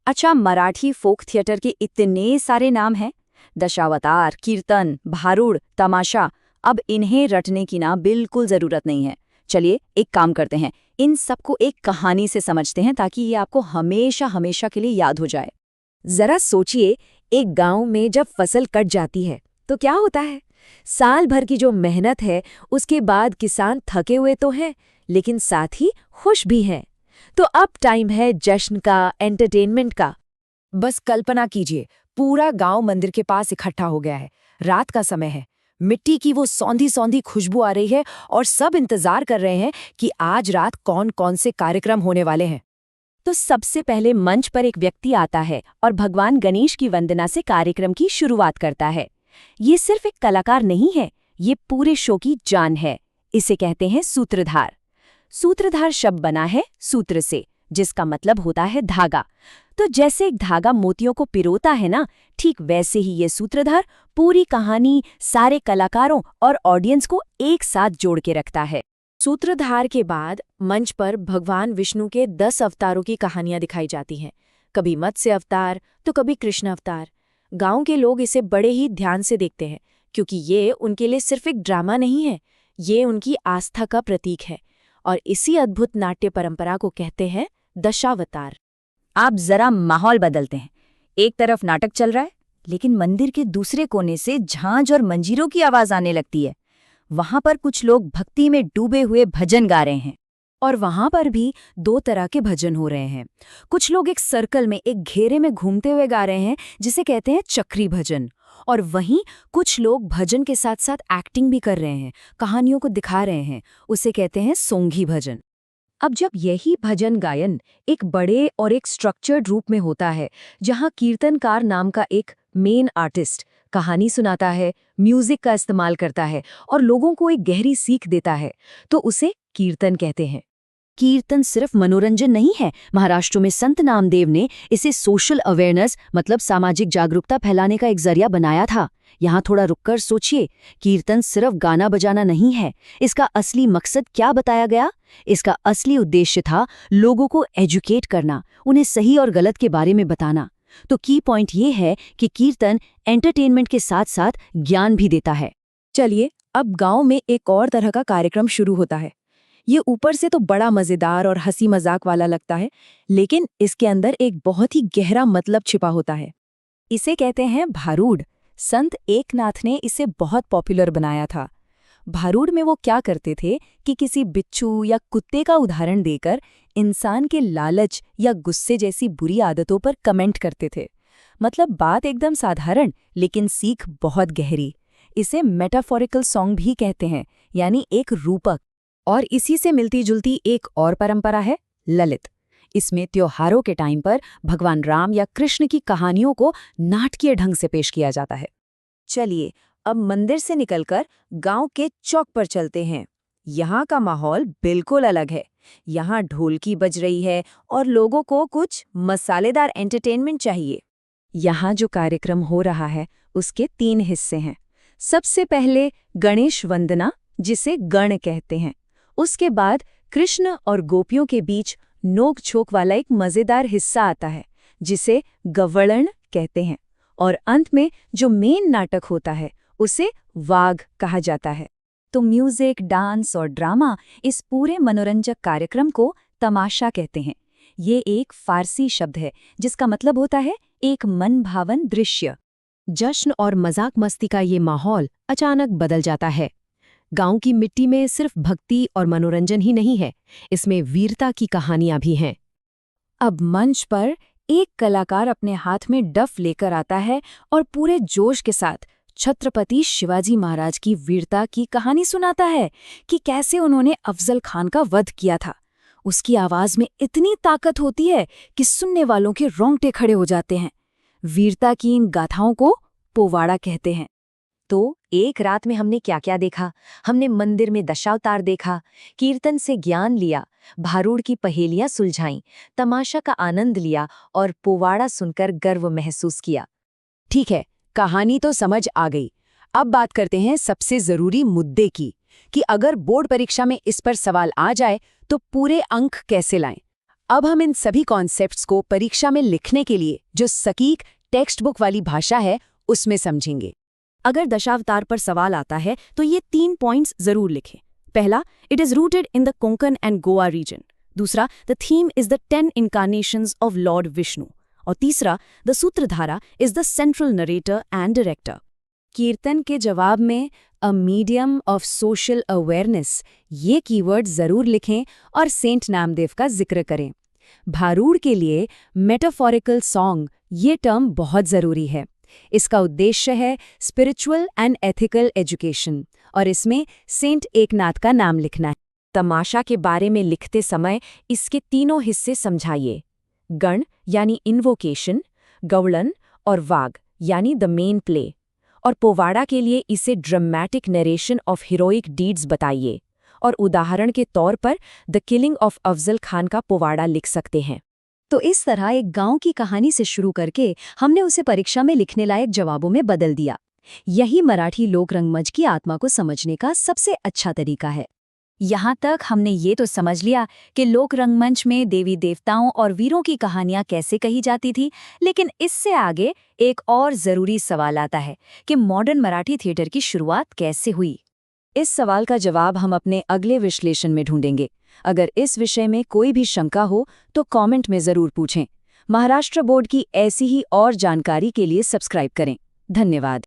अच्छा, मराठी फोक थिएटर के इतने सारे नाम हैं। दशावतार, कीर्तन, भारूड, तमाशा। अब इन्हें रटने की ना बिल्कुल जरूरत नहीं है। चलिए एक काम करते हैं, इन सबको एक कहानी से समझते हैं ताकि ये आपको हमेशा हमेशा के लिए याद हो जाए। जरा सोचिए, एक गांव में जब फसल कट जाती है तो क्या होता है। साल भर की जो मेहनत है उसके बाद किसान थके हुए तो हैं, लेकिन साथ ही खुश भी हैं। तो अब टाइम है जश्न का, एंटरटेनमेंट का। बस कल्पना कीजिए, पूरा गांव मंदिर के पास इकट्ठा हो गया है। रात का समय है, मिट्टी की वो सौंधी सौंधी खुशबू आ रही है और सब इंतजार कर रहे हैं कि आज रात कौन कौन से कार्यक्रम होने वाले हैं। तो सबसे पहले मंच पर एक व्यक्ति आता है और भगवान गणेश की वंदना से कार्यक्रम की शुरुआत करता है। ये सिर्फ एक कलाकार नहीं है, ये पूरे शो की जान है। इसे कहते हैं सूत्रधार। सूत्रधार शब्द बना है सूत्र से, जिसका मतलब होता है धागा। तो जैसे एक धागा मोतियों को पिरोता है ना, ठीक वैसे ही ये सूत्रधार पूरी कहानी, सारे कलाकारों और ऑडियंस को एक साथ जोड़ के रखता है। सूत्रधार के बाद मंच पर भगवान विष्णु के 10 अवतारों की कहानियां दिखाई जाती हैं। कभी मत्स्य अवतार तो कभी कृष्ण अवतार। गांव के लोग इसे बड़े ही ध्यान से देखते हैं, क्योंकि ये उनके लिए सिर्फ एक ड्रामा नहीं है, ये उनकी आस्था का प्रतीक है। और इसी अद्भुत नाट्य परंपरा को कहते हैं दशावतार। आप जरा माहौल बदलते हैं। एक तरफ नाटक चल रहा है, लेकिन मंदिर के दूसरे कोने से झांझ और मंजीरों की आवाज आने लगती है। वहां पर कुछ लोग भक्ति में डूबे हुए भजन गा रहे हैं। और वहां पर भी 2 तरह के भजन हो रहे हैं। कुछ लोग एक सर्कल में, एक घेरे में घूमते हुए गा रहे हैं, जिसे कहते हैं चक्री भजन। और वहीं कुछ लोग भजन के साथ साथ एक्टिंग भी कर रहे हैं, कहानियों को दिखा रहे हैं, उसे कहते हैं सोंगी भजन। अब जब यही भजन गायन एक बड़े और एक स्ट्रक्चर्ड रूप में होता है, जहां कीर्तनकार नाम का एक मेन आर्टिस्ट कहानी सुनाता है, म्यूजिक का इस्तेमाल करता है और लोगों को एक गहरी सीख देता है, तो उसे कीर्तन कहते हैं। कीर्तन सिर्फ मनोरंजन नहीं है। महाराष्ट्र में संत नामदेव ने इसे सोशल अवेयरनेस, मतलब सामाजिक जागरूकता फैलाने का एक जरिया बनाया था। यहाँ थोड़ा रुककर सोचिए, कीर्तन सिर्फ गाना बजाना नहीं है। इसका असली मकसद क्या बताया गया? इसका असली उद्देश्य था लोगों को एजुकेट करना, उन्हें सही और गलत के बारे में बताना। तो की पॉइंट ये है कि कीर्तन एंटरटेनमेंट के साथ साथ ज्ञान भी देता है। चलिए, अब गांव में एक और तरह का कार्यक्रम शुरू होता है। ये ऊपर से तो बड़ा मजेदार और हंसी मजाक वाला लगता है, लेकिन इसके अंदर एक बहुत ही गहरा मतलब छिपा होता है। इसे कहते हैं भारूड। संत एकनाथ ने इसे बहुत पॉपुलर बनाया था। भारूड में वो क्या करते थे कि किसी बिच्छू या कुत्ते का उदाहरण देकर इंसान के लालच या गुस्से जैसी बुरी आदतों पर कमेंट करते थे। मतलब बात एकदम साधारण, लेकिन सीख बहुत गहरी। इसे मेटाफोरिकल सॉन्ग भी कहते हैं, यानी एक रूपक। और इसी से मिलती जुलती एक और परंपरा है ललित। इसमें त्योहारों के टाइम पर भगवान राम या कृष्ण की कहानियों को नाटकीय ढंग से पेश किया जाता है। चलिए, अब मंदिर से निकलकर गांव के चौक पर चलते हैं। यहाँ का माहौल बिल्कुल अलग है। यहाँ ढोलकी बज रही है और लोगों को कुछ मसालेदार एंटरटेनमेंट चाहिए। यहाँ जो कार्यक्रम हो रहा है उसके 3 हिस्से हैं। सबसे पहले गणेश वंदना, जिसे गण कहते हैं। उसके बाद कृष्ण और गोपियों के बीच नोक झोंक वाला एक मजेदार हिस्सा आता है, जिसे गवळण कहते हैं। और अंत में जो मेन नाटक होता है उसे वाग कहा जाता है। तो म्यूजिक, डांस और ड्रामा, इस पूरे मनोरंजक कार्यक्रम को तमाशा कहते हैं। ये एक फारसी शब्द है जिसका मतलब होता है एक मनभावन दृश्य। जश्न और मजाक मस्ती का ये माहौल अचानक बदल जाता है। गांव की मिट्टी में सिर्फ भक्ति और मनोरंजन ही नहीं है, इसमें वीरता की कहानियां भी हैं। अब मंच पर एक कलाकार अपने हाथ में डफ लेकर आता है और पूरे जोश के साथ छत्रपति शिवाजी महाराज की वीरता की कहानी सुनाता है कि कैसे उन्होंने अफजल खान का वध किया था। उसकी आवाज में इतनी ताकत होती है कि सुनने वालों के रोंगटे खड़े हो जाते हैं। वीरता की इन गाथाओं को पोवाड़ा कहते हैं। तो एक रात में हमने क्या क्या देखा? हमने मंदिर में दशावतार देखा, कीर्तन से ज्ञान लिया, भारूड की पहेलियां सुलझाईं, तमाशा का आनंद लिया और पोवाड़ा सुनकर गर्व महसूस किया। ठीक है, कहानी तो समझ आ गई। अब बात करते हैं सबसे जरूरी मुद्दे की, कि अगर बोर्ड परीक्षा में इस पर सवाल आ जाए तो पूरे अंक कैसे लाएं। अब हम इन सभी कॉन्सेप्ट्स को परीक्षा में लिखने के लिए जो सटीक टेक्स्ट बुक वाली भाषा है उसमें समझेंगे। अगर दशावतार पर सवाल आता है तो ये 3 पॉइंट्स जरूर लिखें। पहला, it is rooted in the Konkan and Goa region. दूसरा, the theme is the 10 incarnations of lord Vishnu. और तीसरा, the sutradhara is the central narrator and director. कीर्तन के जवाब में a medium of social awareness ये कीवर्ड जरूर लिखें और सेंट नामदेव का जिक्र करें। भारूड के लिए मेटाफोरिकल सॉन्ग ये टर्म बहुत जरूरी है। इसका उद्देश्य है स्पिरिचुअल एंड एथिकल एजुकेशन और इसमें सेंट एकनाथ का नाम लिखना है। तमाशा के बारे में लिखते समय इसके तीनों हिस्से समझाइए। गण यानी इन्वोकेशन, गौड़न और वाग यानी द मेन प्ले। और पोवाड़ा के लिए इसे dramatic narration of heroic deeds बताइए और उदाहरण के तौर पर the killing of Afzal Khan का पोवाड़ा लिख सकते हैं। तो इस तरह एक गांव की कहानी से शुरू करके हमने उसे परीक्षा में लिखने लायक जवाबों में बदल दिया। यही मराठी लोक रंगमंच की आत्मा को समझने का सबसे अच्छा तरीका है। यहाँ तक हमने ये तो समझ लिया कि लोक रंगमंच में देवी देवताओं और वीरों की कहानियाँ कैसे कही जाती थी, लेकिन इससे आगे एक और ज़रूरी सवाल आता है कि मॉडर्न मराठी थिएटर की शुरुआत कैसे हुई। इस सवाल का जवाब हम अपने अगले विश्लेषण में ढूंढेंगे। अगर इस विषय में कोई भी शंका हो तो कमेंट में ज़रूर पूछें। महाराष्ट्र बोर्ड की ऐसी ही और जानकारी के लिए सब्सक्राइब करें। धन्यवाद।